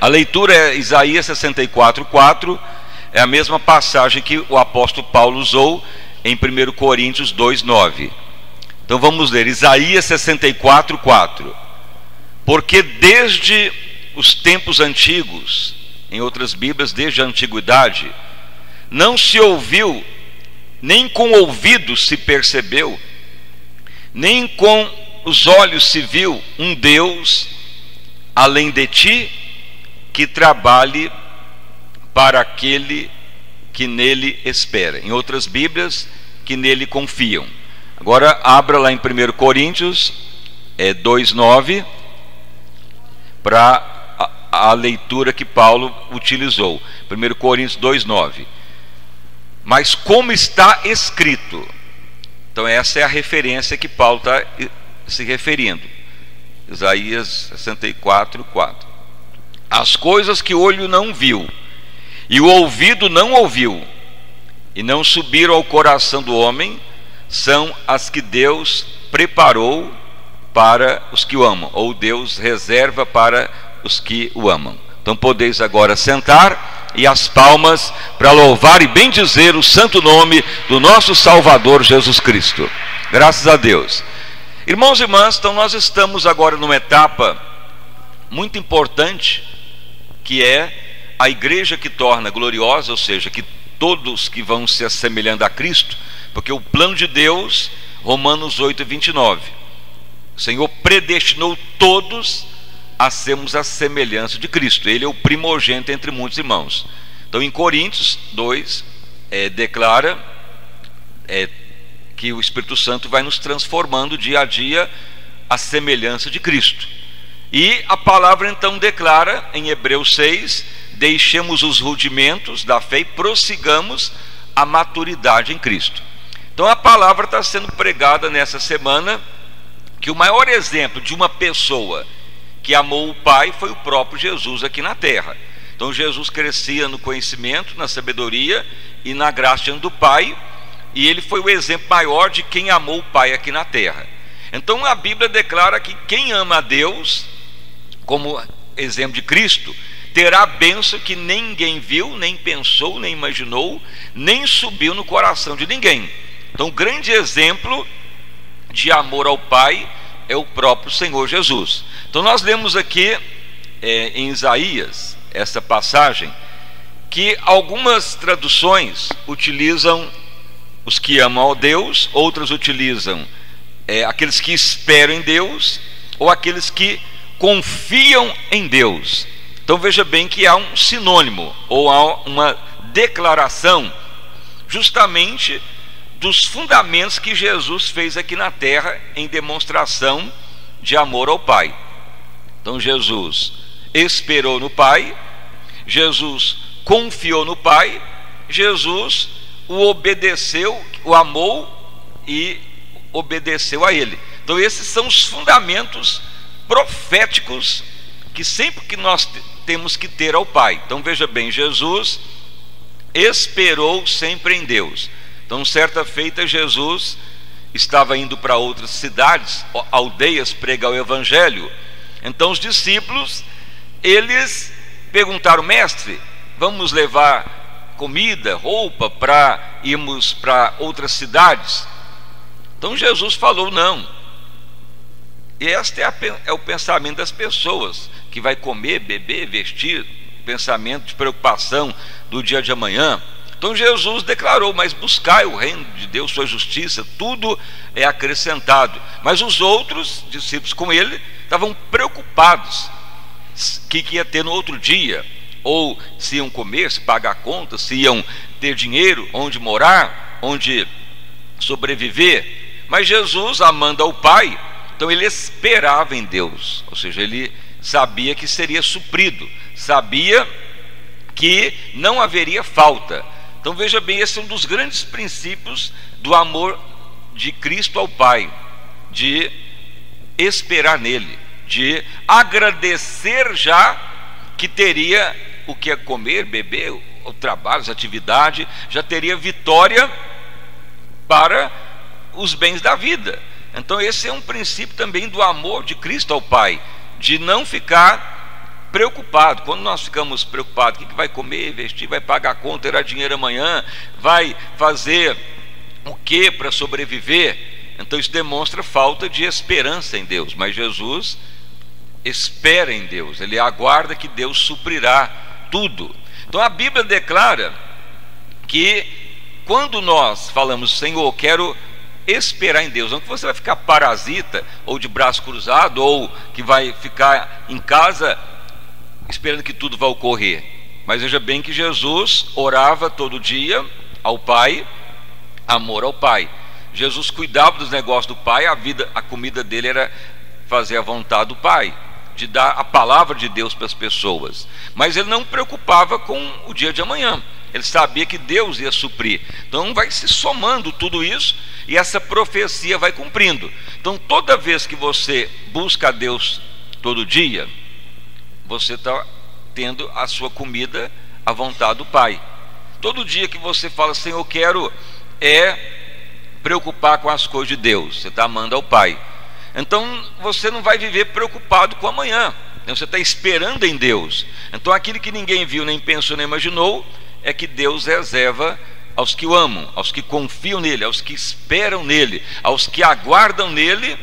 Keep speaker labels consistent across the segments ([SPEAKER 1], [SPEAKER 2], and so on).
[SPEAKER 1] A leitura é Isaías 64:4, é a mesma passagem que o apóstolo Paulo usou em 1 Coríntios 2:9. Então vamos ler Isaías 64:4. Porque desde os tempos antigos, em outras Bíblias, desde a antiguidade, não se ouviu, nem com ouvidos se percebeu, nem com os olhos se viu um Deus além de ti, que trabalhe para aquele que nele espera. Em outras Bíblias, que nele confiam. Agora abra lá em 1 Coríntios 2:9 para a leitura que Paulo utilizou. 1 Coríntios 2:9. Mas como está escrito. Então essa é a referência que Paulo está se referindo. Isaías 64:4. As coisas que o olho não viu e o ouvido não ouviu e não subiram ao coração do homem, são as que Deus preparou para os que o amam, ou Deus reserva para os que o amam. Então podeis agora sentar e as palmas para louvar e bendizer o santo nome do nosso Salvador Jesus Cristo. Graças a Deus. Irmãos e irmãs, então nós estamos agora numa etapa muito importante, que é a igreja que torna gloriosa, ou seja, que todos que vão se assemelhando a Cristo, porque o plano de Deus, Romanos 8:29, o Senhor predestinou todos a sermos a semelhança de Cristo. Ele é o primogênito entre muitos irmãos. Então em Coríntios 2 declara que o Espírito Santo vai nos transformando dia a dia à semelhança de Cristo. E a palavra então declara em Hebreus 6: deixemos os rudimentos da fé e prossigamos a maturidade em Cristo. Então a palavra está sendo pregada nessa semana, que o maior exemplo de uma pessoa que amou o Pai foi o próprio Jesus aqui na terra. Então Jesus crescia no conhecimento, na sabedoria e na graça diante do Pai, e ele foi o exemplo maior de quem amou o Pai aqui na terra. Então a Bíblia declara que quem ama a Deus, como exemplo de Cristo, terá a bênção que ninguém viu, nem pensou, nem imaginou, nem subiu no coração de ninguém. Então o grande exemplo de amor ao Pai é o próprio Senhor Jesus. Então nós lemos aqui em Isaías essa passagem, que algumas traduções utilizam os que amam a Deus, outras utilizam aqueles que esperam em Deus, ou aqueles que confiam em Deus. Então veja bem que há um sinônimo, ou há uma declaração justamente dos fundamentos que Jesus fez aqui na terra em demonstração de amor ao Pai. Então Jesus esperou no Pai, Jesus confiou no Pai, Jesus o obedeceu, o amou e obedeceu a Ele. Então esses são os fundamentos proféticos que sempre que nós temos que ter ao Pai. Então veja bem, Jesus esperou sempre em Deus. Então certa feita Jesus estava indo para outras cidades, aldeias, pregar o Evangelho. Então os discípulos, eles perguntaram: mestre, vamos levar comida, roupa para irmos para outras cidades? Então Jesus falou: não. E este é o pensamento das pessoas, que vai comer, beber, vestir, pensamento de preocupação do dia de amanhã. Então Jesus declarou: mas buscai o reino de Deus, sua justiça, tudo é acrescentado. Mas os outros discípulos com ele estavam preocupados que ia ter no outro dia, ou se iam comer, se pagar contas, se iam ter dinheiro, onde morar, onde sobreviver. Mas Jesus, amando ao Pai, então ele esperava em Deus, ou seja, ele sabia que seria suprido, sabia que não haveria falta. Então veja bem, esse é um dos grandes princípios do amor de Cristo ao Pai, de esperar nele, de agradecer já que teria o que comer, beber, o trabalho, a atividade, já teria vitória para os bens da vida. Então esse é um princípio também do amor de Cristo ao Pai, de não ficar preocupado. Quando nós ficamos preocupados, o que vai comer, vestir, vai pagar a conta, terá dinheiro amanhã, vai fazer o que para sobreviver? Então isso demonstra falta de esperança em Deus. Mas Jesus espera em Deus, ele aguarda que Deus suprirá tudo. Então a Bíblia declara que quando nós falamos, Senhor, eu quero esperar em Deus, não que você vai ficar parasita, ou de braço cruzado, ou que vai ficar em casa esperando que tudo vai ocorrer. Mas veja bem que Jesus orava todo dia ao Pai, amor ao Pai. Jesus cuidava dos negócios do Pai, a comida dele era fazer a vontade do Pai, de dar a palavra de Deus para as pessoas. Mas ele não preocupava com o dia de amanhã, ele sabia que Deus ia suprir. Então vai se somando tudo isso, e essa profecia vai cumprindo. Então toda vez que você busca a Deus todo dia, você está tendo a sua comida à vontade do Pai. Todo dia que você fala, Senhor, eu quero preocupar com as coisas de Deus, você está amando ao Pai. Então você não vai viver preocupado com amanhã, então, você está esperando em Deus. Então aquilo que ninguém viu, nem pensou, nem imaginou, é que Deus reserva aos que o amam, aos que confiam nele, aos que esperam nele, aos que aguardam nele,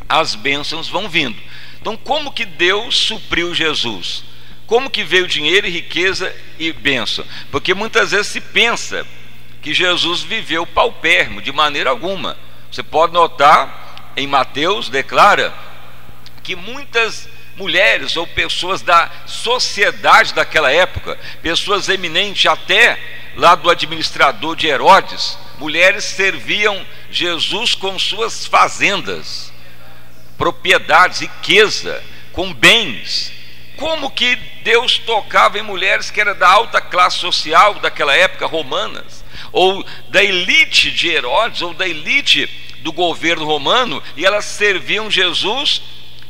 [SPEAKER 1] as bênçãos vão vindo. Então como que Deus supriu Jesus? Como que veio dinheiro, riqueza e bênção? Porque muitas vezes se pensa que Jesus viveu paupérrimo, de maneira alguma. Você pode notar, em Mateus declara que muitas mulheres ou pessoas da sociedade daquela época, pessoas eminentes até lá do administrador de Herodes, mulheres serviam Jesus com suas fazendas, propriedades, riqueza, com bens. Como que Deus tocava em mulheres que eram da alta classe social daquela época, romanas, ou da elite de Herodes, ou da elite do governo romano, e elas serviam Jesus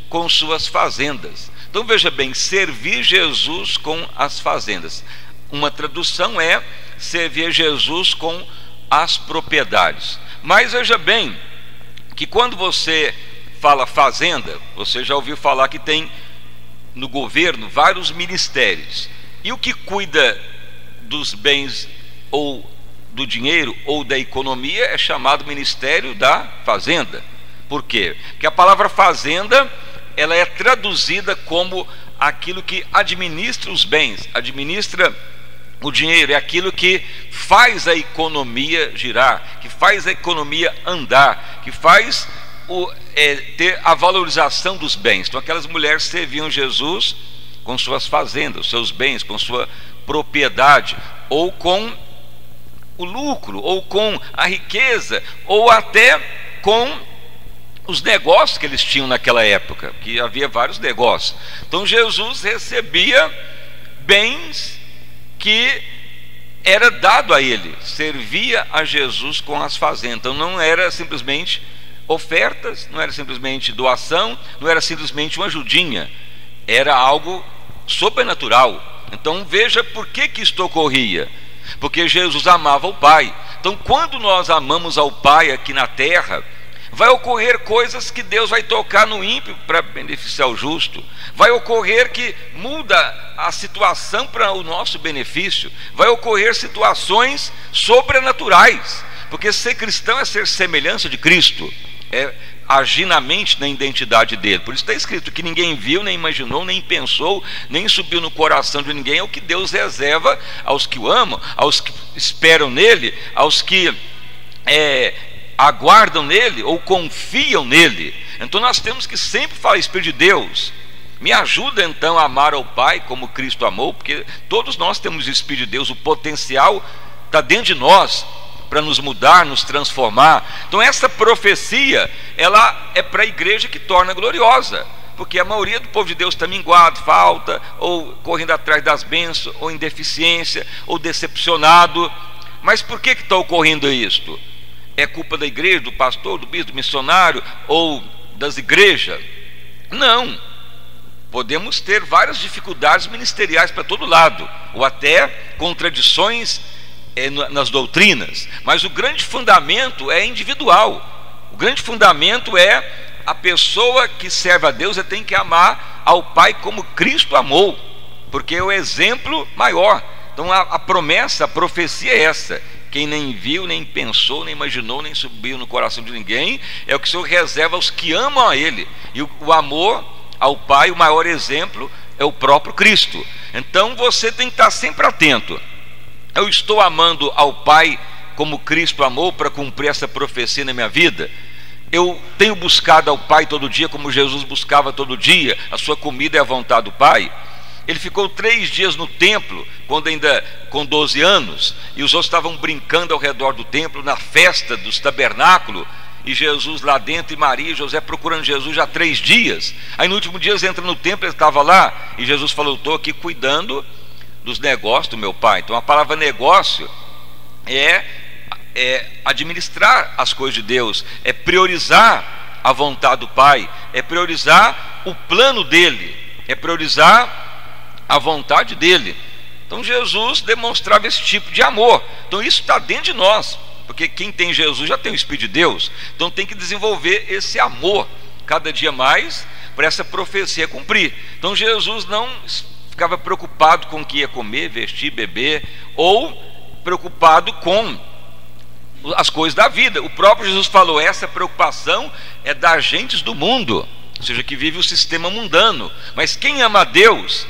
[SPEAKER 1] com suas fazendas. Então veja bem, servir Jesus com as fazendas. Uma tradução é servir Jesus com as propriedades. Mas veja bem que quando você fala fazenda, você já ouviu falar que tem no governo vários ministérios, e o que cuida dos bens ou do dinheiro ou da economia é chamado Ministério da Fazenda. Por quê? Porque a palavra fazenda, ela é traduzida como aquilo que administra os bens, administra o dinheiro, é aquilo que faz a economia girar, que faz a economia andar, que faz ter a valorização dos bens. Então aquelas mulheres serviam Jesus com suas fazendas, seus bens, com sua propriedade, ou com o lucro, ou com a riqueza, ou até com os negócios que eles tinham naquela época, que havia vários negócios. Então Jesus recebia bens que era dado a ele, servia a Jesus com as fazendas. Então não era simplesmente ofertas, não era simplesmente doação, não era simplesmente uma ajudinha, era algo sobrenatural. Então veja por que isto ocorria, porque Jesus amava o Pai. Então quando nós amamos ao Pai aqui na terra, vai ocorrer coisas que Deus vai tocar no ímpio para beneficiar o justo, vai ocorrer que muda a situação para o nosso benefício, vai ocorrer situações sobrenaturais, porque ser cristão é ser semelhança de Cristo, é agir na mente, na identidade dele. Por isso está escrito que ninguém viu, nem imaginou, nem pensou, nem subiu no coração de ninguém, é o que Deus reserva aos que o amam, aos que esperam nele, aos que aguardam nele ou confiam nele. Então nós temos que sempre falar: Espírito de Deus, me ajuda então a amar ao Pai como Cristo amou, porque todos nós temos o Espírito de Deus, o potencial está dentro de nós para nos mudar, nos transformar. Então essa profecia, ela é para a igreja que torna gloriosa, porque a maioria do povo de Deus está minguado, falta, ou correndo atrás das bênçãos, ou em deficiência, ou decepcionado. Mas por que está ocorrendo isto? É culpa da igreja, do pastor, do bispo, do missionário, ou das igrejas? Não. Podemos ter várias dificuldades ministeriais para todo lado, ou até contradições nas doutrinas, mas o grande fundamento é individual. O grande fundamento é a pessoa que serve a Deus tem que amar ao Pai como Cristo amou, porque é o exemplo maior. Então a promessa, a profecia é essa: quem nem viu, nem pensou, nem imaginou, nem subiu no coração de ninguém, é o que o Senhor reserva aos que amam a Ele. E o amor ao Pai, o maior exemplo é o próprio Cristo. Então você tem que estar sempre atento: eu estou amando ao Pai como Cristo amou para cumprir essa profecia na minha vida? Eu tenho buscado ao Pai todo dia como Jesus buscava todo dia? A sua comida é a vontade do Pai? Ele ficou 3 dias no templo, quando ainda com 12 anos, e os outros estavam brincando ao redor do templo, na festa dos tabernáculos, e Jesus lá dentro, e Maria e José procurando Jesus já 3 dias. Aí no último dia eles entram no templo, ele estava lá, e Jesus falou: estou aqui cuidando dos negócios do meu Pai. Então a palavra negócio é administrar as coisas de Deus, é priorizar a vontade do Pai, é priorizar o plano dele, é priorizar a vontade dele. Então Jesus demonstrava esse tipo de amor. Então isso está dentro de nós, porque quem tem Jesus já tem o Espírito de Deus. Então tem que desenvolver esse amor cada dia mais para essa profecia cumprir. Então Jesus não ficava preocupado com o que ia comer, vestir, beber, ou preocupado com as coisas da vida. O próprio Jesus falou: essa preocupação é das gentes do mundo, ou seja, que vive o sistema mundano. Mas quem ama a Deus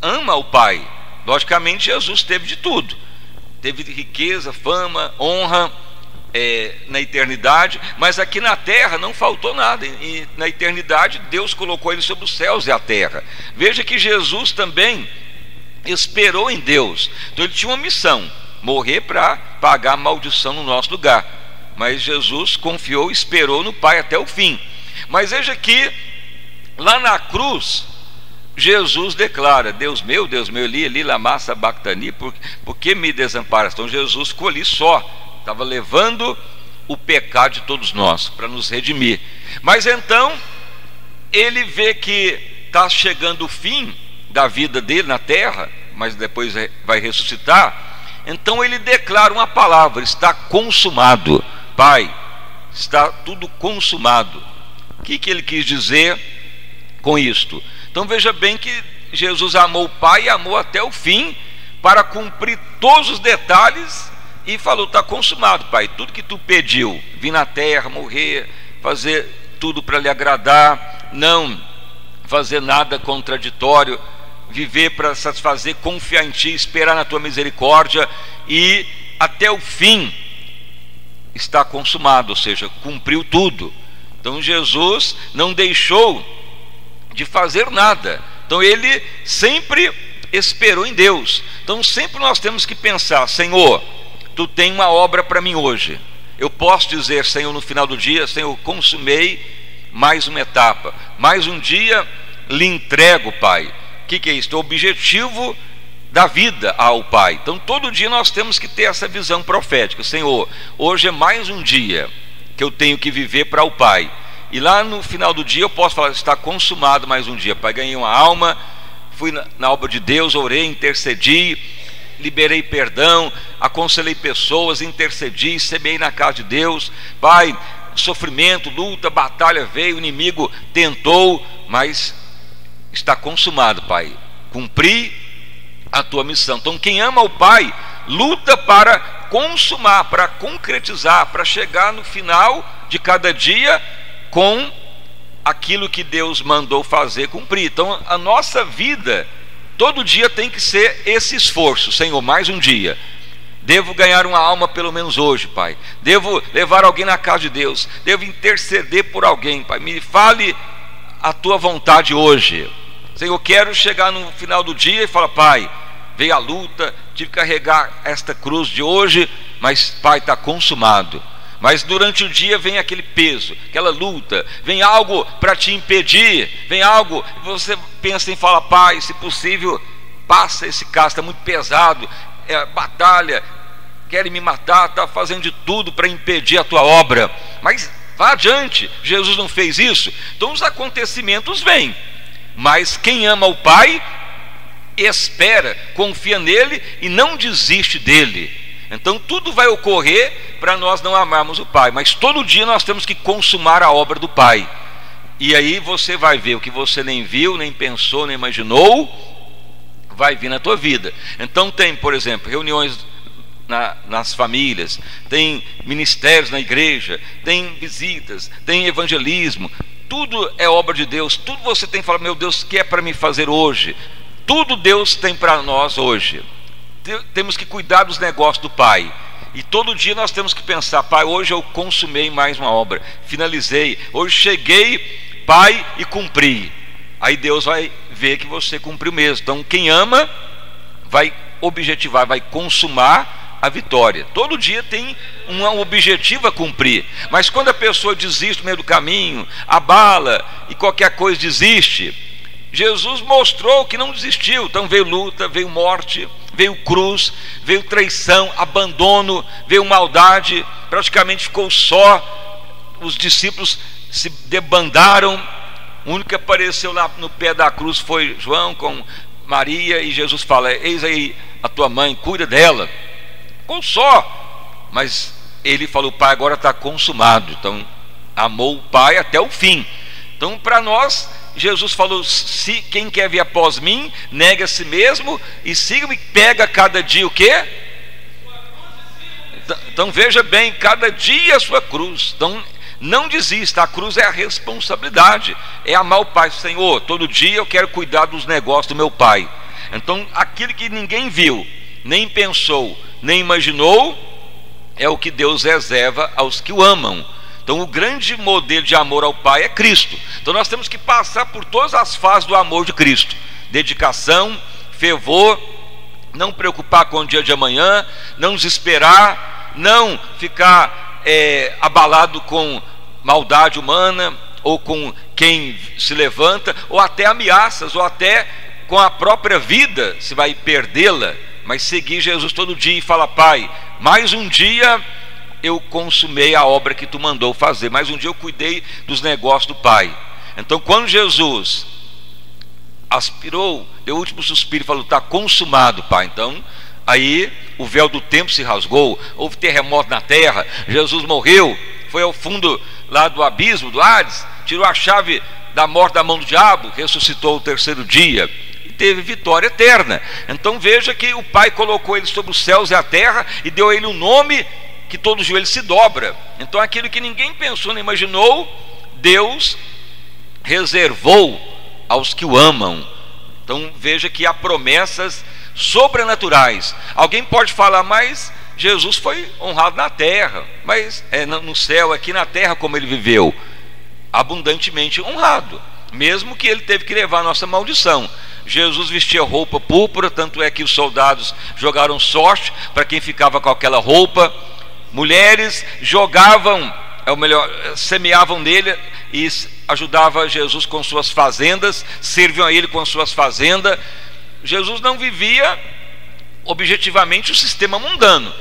[SPEAKER 1] ama o Pai. Logicamente Jesus teve de tudo, teve riqueza, fama, honra na eternidade, mas aqui na terra não faltou nada. E na eternidade Deus colocou ele sobre os céus e a terra. Veja que Jesus também esperou em Deus. Então ele tinha uma missão: morrer para pagar a maldição no nosso lugar. Mas Jesus confiou, esperou no Pai até o fim. Mas veja que lá na cruz Jesus declara: Deus meu, Eli lama sabachthani, por que me desamparas? Então Jesus ficou ali só, estava levando o pecado de todos nós para nos redimir. Mas então ele vê que está chegando o fim da vida dele na terra, mas depois vai ressuscitar. Então ele declara uma palavra: está consumado. Pai, está tudo consumado. O que ele quis dizer com isto? Então veja bem que Jesus amou o Pai e amou até o fim, para cumprir todos os detalhes, e falou: está consumado, Pai. Tudo que tu pediu, vir na terra, morrer, fazer tudo para lhe agradar, não fazer nada contraditório, viver para satisfazer, confiar em ti, esperar na tua misericórdia, e até o fim está consumado, ou seja, cumpriu tudo. Então Jesus não deixou de fazer nada. Então ele sempre esperou em Deus. Então sempre nós temos que pensar: Senhor, tu tem uma obra para mim hoje. Eu posso dizer, Senhor, no final do dia: Senhor, consumei mais uma etapa, mais um dia lhe entrego, Pai. O que é isso? O objetivo da vida ao Pai. Então todo dia nós temos que ter essa visão profética: Senhor, hoje é mais um dia que eu tenho que viver para o Pai. E lá no final do dia eu posso falar: está consumado mais um dia, Pai. Ganhei uma alma, fui na obra de Deus, orei, intercedi, liberei perdão, aconselhei pessoas, intercedi, semeei na casa de Deus. Pai, sofrimento, luta, batalha veio, o inimigo tentou, mas está consumado, Pai. Cumpri a tua missão. Então quem ama o Pai luta para consumar, para concretizar, para chegar no final de cada dia com aquilo que Deus mandou fazer, cumprir. Então a nossa vida todo dia tem que ser esse esforço: Senhor, mais um dia, devo ganhar uma alma pelo menos hoje, Pai. Devo levar alguém na casa de Deus, devo interceder por alguém, Pai. Me fale a tua vontade hoje. Senhor, eu quero chegar no final do dia e falar: Pai, veio a luta, tive que carregar esta cruz de hoje, mas Pai, está consumado. Mas durante o dia vem aquele peso, aquela luta, vem algo para te impedir, vem algo, você pensa em falar: Pai, se possível, passa esse caso, está muito pesado, batalha, querem me matar, está fazendo de tudo para impedir a tua obra. Mas vá adiante. Jesus não fez isso. Então os acontecimentos vêm, mas quem ama o Pai espera, confia nele e não desiste dele. Então tudo vai ocorrer para nós não amarmos o Pai, mas todo dia nós temos que consumar a obra do Pai. E aí você vai ver o que você nem viu, nem pensou, nem imaginou, vai vir na tua vida. Então tem, por exemplo, reuniões nas famílias, tem ministérios na igreja, tem visitas, tem evangelismo. Tudo é obra de Deus. Tudo você tem que falar: meu Deus, o que é para me fazer hoje? Tudo Deus tem para nós hoje. Temos que cuidar dos negócios do Pai. E todo dia nós temos que pensar: Pai, hoje eu consumei mais uma obra, finalizei, hoje cheguei, Pai, e cumpri. Aí Deus vai ver que você cumpriu mesmo. Então quem ama vai objetivar, vai consumar a vitória. Todo dia tem um objetivo a cumprir. Mas quando a pessoa desiste no meio do caminho, abala e qualquer coisa desiste, Jesus mostrou que não desistiu. Então veio luta, veio morte, veio cruz, veio traição, abandono, veio maldade, praticamente ficou só. Os discípulos se debandaram. O único que apareceu lá no pé da cruz foi João com Maria, e Jesus fala: eis aí a tua mãe, cuida dela. Ficou só. Mas ele falou: Pai, agora está consumado. Então amou o Pai até o fim. Então para nós, Jesus falou: se quem quer vir após mim, nega a si mesmo e siga-me. Pega cada dia o quê? Então veja bem, cada dia a sua cruz. Então não desista, a cruz é a responsabilidade, é amar o Pai. Senhor, todo dia eu quero cuidar dos negócios do meu Pai. Então aquilo que ninguém viu, nem pensou, nem imaginou, é o que Deus reserva aos que o amam. Então o grande modelo de amor ao Pai é Cristo. Então nós temos que passar por todas as fases do amor de Cristo: dedicação, fervor, não preocupar com o dia de amanhã, não desesperar, não ficar abalado com maldade humana, ou com quem se levanta, ou até ameaças, ou até com a própria vida, se vai perdê-la. Mas seguir Jesus todo dia e falar: Pai, mais um dia eu consumei a obra que tu mandou fazer, mais um dia eu cuidei dos negócios do Pai. Então quando Jesus aspirou, deu o último suspiro e falou: está consumado, Pai. Então aí o véu do tempo se rasgou, houve terremoto na terra, Jesus morreu, foi ao fundo lá do abismo, do Hades, tirou a chave da morte da mão do diabo, ressuscitou o terceiro dia e teve vitória eterna. Então veja que o Pai colocou ele sobre os céus e a terra e deu a ele um nome que todo joelho se dobra. Então aquilo que ninguém pensou nem imaginou, Deus reservou aos que o amam. Então veja que há promessas sobrenaturais. Alguém pode falar: mas Jesus foi honrado na terra, mas no céu, aqui na terra, como ele viveu? Abundantemente honrado, mesmo que ele teve que levar a nossa maldição. Jesus vestia roupa púrpura, tanto é que os soldados jogaram sorte para quem ficava com aquela roupa. Mulheres jogavam, semeavam nele e ajudavam Jesus com suas fazendas, serviam a ele com suas fazendas. Jesus não vivia objetivamente o sistema mundano,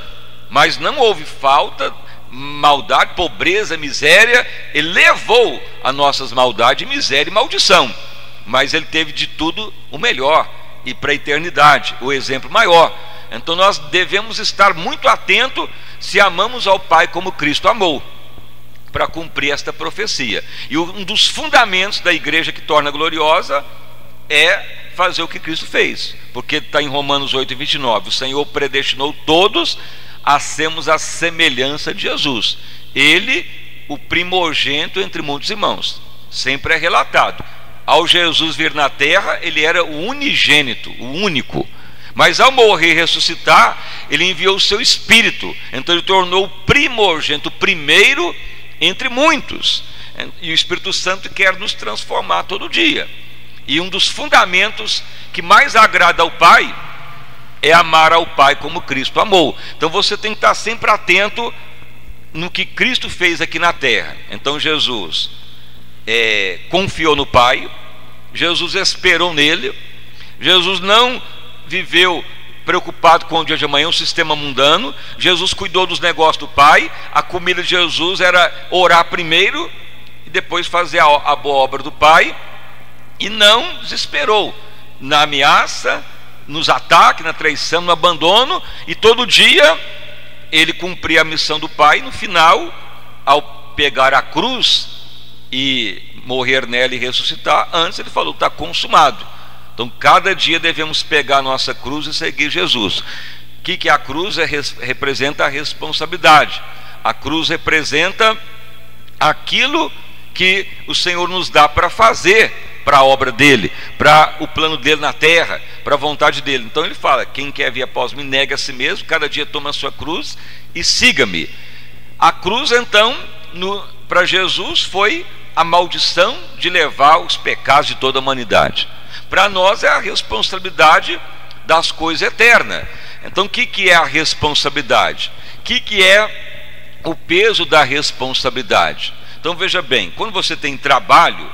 [SPEAKER 1] mas não houve falta, maldade, pobreza, miséria. Ele levou as nossas maldades, miséria e maldição, mas ele teve de tudo o melhor, e para a eternidade o exemplo maior. Então nós devemos estar muito atentos se amamos ao Pai como Cristo amou, para cumprir esta profecia. E um dos fundamentos da igreja que torna gloriosa é fazer o que Cristo fez, porque está em Romanos 8:29, o Senhor predestinou todos a sermos a semelhança de Jesus, ele o primogênito entre muitos irmãos. Sempre é relatado: ao Jesus vir na terra, ele era o unigênito, o único, mas ao morrer e ressuscitar, ele enviou o seu Espírito. Então ele tornou o primogênito, o primeiro entre muitos, e o Espírito Santo quer nos transformar todo dia. E um dos fundamentos que mais agrada ao Pai é amar ao Pai como Cristo amou. Então você tem que estar sempre atento no que Cristo fez aqui na terra. Então Jesus confiou no Pai, Jesus esperou nele, Jesus não viveu preocupado com o dia de amanhã, um sistema mundano. Jesus cuidou dos negócios do Pai. A comida de Jesus era orar primeiro e depois fazer a boa obra do Pai. E não desesperou na ameaça, nos ataques, na traição, no abandono. E todo dia ele cumpria a missão do Pai. No final, ao pegar a cruz e morrer nela e ressuscitar, antes ele falou: está consumado. Então cada dia devemos pegar a nossa cruz e seguir Jesus. O que é a cruz? Representa a responsabilidade. A cruz representa aquilo que o Senhor nos dá para fazer, para a obra dele, para o plano dele na terra, para a vontade dele. Então ele fala: quem quer vir após mim, nega a si mesmo, cada dia toma a sua cruz e siga-me. A cruz, então, para Jesus foi a maldição de levar os pecados de toda a humanidade. Para nós é a responsabilidade das coisas eternas. Então o que é a responsabilidade? O que é o peso da responsabilidade? Então veja bem, quando você tem trabalho,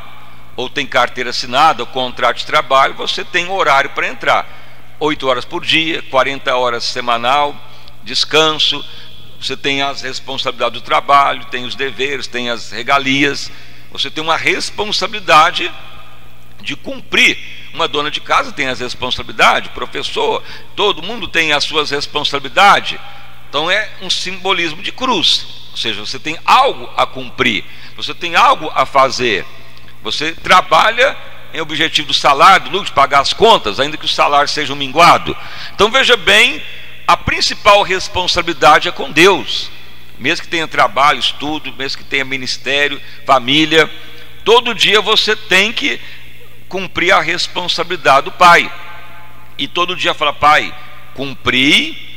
[SPEAKER 1] ou tem carteira assinada, ou contrato de trabalho, você tem horário para entrar, 8 horas por dia, 40 horas semanal, descanso, você tem as responsabilidades do trabalho, tem os deveres, tem as regalias, você tem uma responsabilidade de cumprir. Uma dona de casa tem as responsabilidades, professor, todo mundo tem as suas responsabilidades. Então é um simbolismo de cruz, ou seja, você tem algo a cumprir, você tem algo a fazer. Você trabalha em objetivo do salário, do lucro, de pagar as contas, ainda que o salário seja minguado. Então veja bem, a principal responsabilidade é com Deus. Mesmo que tenha trabalho, estudo, mesmo que tenha ministério, família, todo dia você tem que cumprir a responsabilidade do Pai. E todo dia fala: Pai, cumpri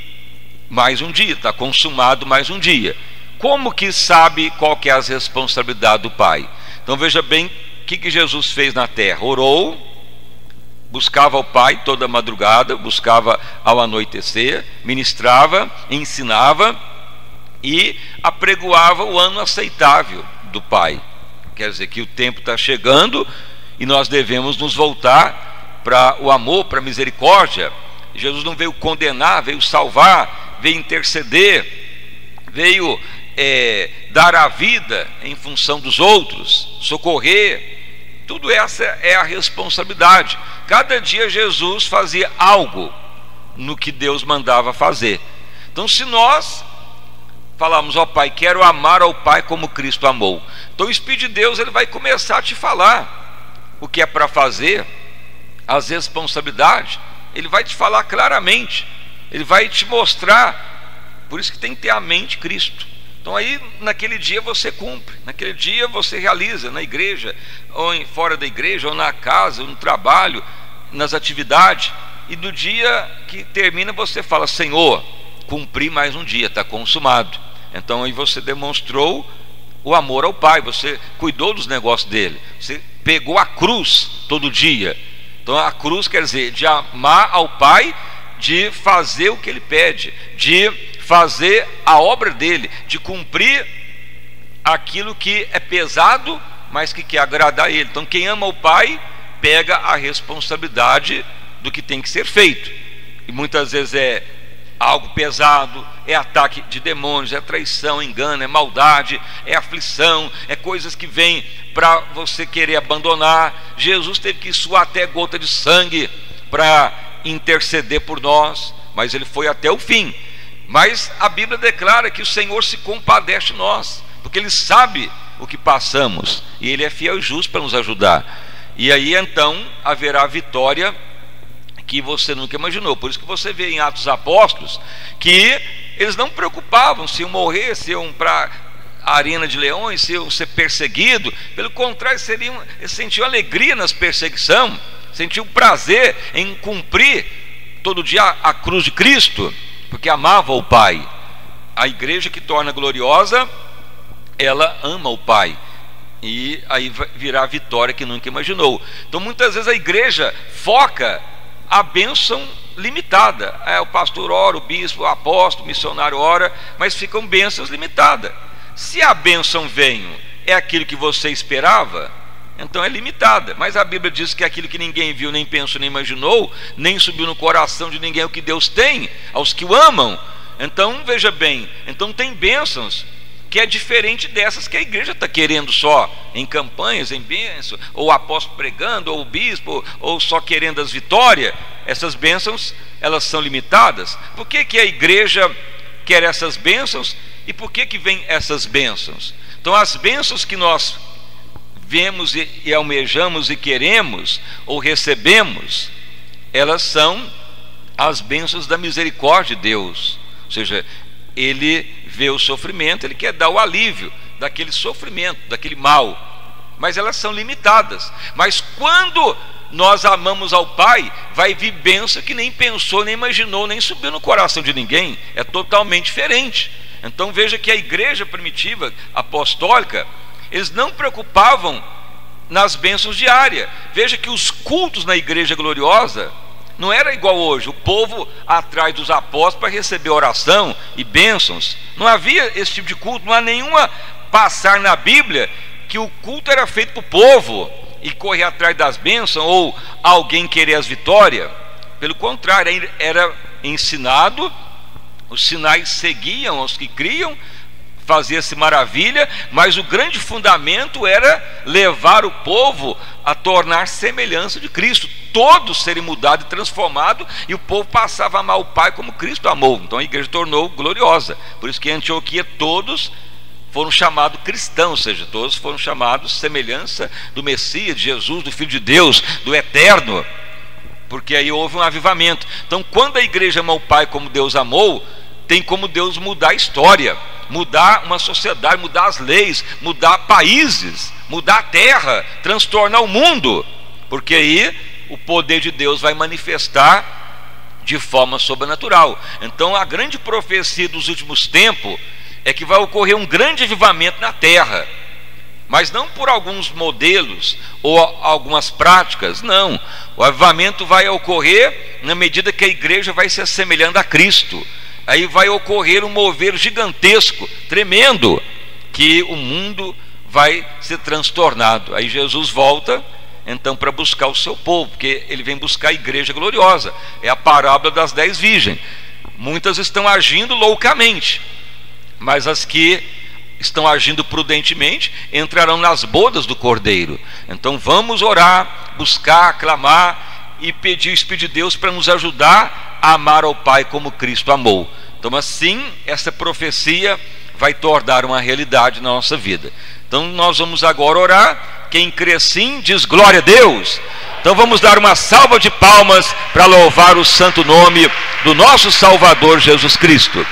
[SPEAKER 1] mais um dia, está consumado mais um dia. Como que sabe qual que é as responsabilidades do Pai? Então veja bem, o que Jesus fez na terra? Orou, buscava o Pai toda madrugada, buscava ao anoitecer, ministrava, ensinava e apregoava o ano aceitável do Pai. Quer dizer que o tempo está chegando e nós devemos nos voltar para o amor, para a misericórdia. Jesus não veio condenar, veio salvar, veio interceder, veio dar a vida em função dos outros, socorrer. Tudo essa é a responsabilidade. Cada dia Jesus fazia algo no que Deus mandava fazer. Então se nós falamos: ó Pai, quero amar ao Pai como Cristo amou, então o Espírito de Deus ele vai começar a te falar o que é para fazer, as responsabilidades, ele vai te falar claramente, ele vai te mostrar. Por isso que tem que ter a mente Cristo. Então aí naquele dia você cumpre, naquele dia você realiza, na igreja, ou fora da igreja, ou na casa, ou no trabalho, nas atividades. E no dia que termina você fala: Senhor, cumpri mais um dia, está consumado. Então aí você demonstrou o amor ao Pai, você cuidou dos negócios dele, você pegou a cruz todo dia. Então a cruz quer dizer de amar ao Pai, de fazer o que ele pede, de fazer a obra dele, de cumprir aquilo que é pesado, mas que quer agradar a ele. Então quem ama o Pai pega a responsabilidade do que tem que ser feito, e muitas vezes é algo pesado, é ataque de demônios, é traição, engano, é maldade, é aflição, é coisas que vêm para você querer abandonar. Jesus teve que suar até gota de sangue para interceder por nós, mas ele foi até o fim. Mas a Bíblia declara que o Senhor se compadece de nós, porque ele sabe o que passamos, e ele é fiel e justo para nos ajudar. E aí então haverá vitória que você nunca imaginou. Por isso que você vê em Atos dos Apóstolos que eles não preocupavam se iam morrer, se iam para a arena de leões, se iam ser perseguidos. Pelo contrário, eles sentiam alegria nas perseguições, sentiam prazer em cumprir todo dia a cruz de Cristo, porque amava o Pai. A igreja que torna gloriosa, ela ama o Pai, e aí virá a vitória que nunca imaginou. Então muitas vezes a igreja foca a bênção limitada. O pastor ora, o bispo, o apóstolo, o missionário ora, mas ficam bênçãos limitadas. Se a bênção vem é aquilo que você esperava, então é limitada. Mas a Bíblia diz que aquilo que ninguém viu, nem pensou, nem imaginou, nem subiu no coração de ninguém, é o que Deus tem aos que o amam. Então veja bem, então tem bênçãos que é diferente dessas que a igreja está querendo só em campanhas, em bênçãos, ou o apóstolo pregando, ou o bispo, ou só querendo as vitórias. Essas bênçãos, elas são limitadas. Por que a igreja quer essas bênçãos. E por que vem essas bênçãos? Então as bênçãos que nós vemos e almejamos e queremos ou recebemos, elas são as bênçãos da misericórdia de Deus. Ou seja, Ele vê o sofrimento, Ele quer dar o alívio daquele sofrimento, daquele mal, mas elas são limitadas. Mas quando nós amamos ao Pai, vai vir bênção que nem pensou, nem imaginou, nem subiu no coração de ninguém. É totalmente diferente. Então veja que a igreja primitiva, apostólica, eles não preocupavam nas bênçãos diárias. Veja que os cultos na igreja gloriosa não era igual hoje, o povo atrás dos apóstolos para receber oração e bênçãos. Não havia esse tipo de culto. Não há nenhuma passar na Bíblia que o culto era feito para o povo e correr atrás das bênçãos ou alguém querer as vitórias. Pelo contrário, era ensinado, os sinais seguiam aos que criam, fazia-se maravilha, mas o grande fundamento era levar o povo a tornar semelhança de Cristo, todos serem mudados e transformados, e o povo passava a amar o Pai como Cristo amou. Então a igreja tornou gloriosa. Por isso que em Antioquia todos foram chamados cristãos, ou seja, todos foram chamados semelhança do Messias, de Jesus, do Filho de Deus, do Eterno, porque aí houve um avivamento. Então quando a igreja ama o Pai como Deus amou, tem como Deus mudar a história, mudar uma sociedade, mudar as leis, mudar países, mudar a terra, transtornar o mundo, porque aí o poder de Deus vai manifestar de forma sobrenatural. Então a grande profecia dos últimos tempos é que vai ocorrer um grande avivamento na terra, mas não por alguns modelos ou algumas práticas, não. O avivamento vai ocorrer na medida que a igreja vai se assemelhando a Cristo. Aí vai ocorrer um mover gigantesco, tremendo, que o mundo vai ser transtornado. Aí Jesus volta então para buscar o seu povo, porque ele vem buscar a igreja gloriosa. É a parábola das 10 virgens. Muitas estão agindo loucamente, mas as que estão agindo prudentemente entrarão nas bodas do Cordeiro. Então vamos orar, buscar, clamar e pedir o Espírito de Deus para nos ajudar a amar ao Pai como Cristo amou. Então assim essa profecia vai tornar uma realidade na nossa vida. Então nós vamos agora orar. Quem crê sim diz glória a Deus. Então vamos dar uma salva de palmas para louvar o santo nome do nosso Salvador Jesus Cristo.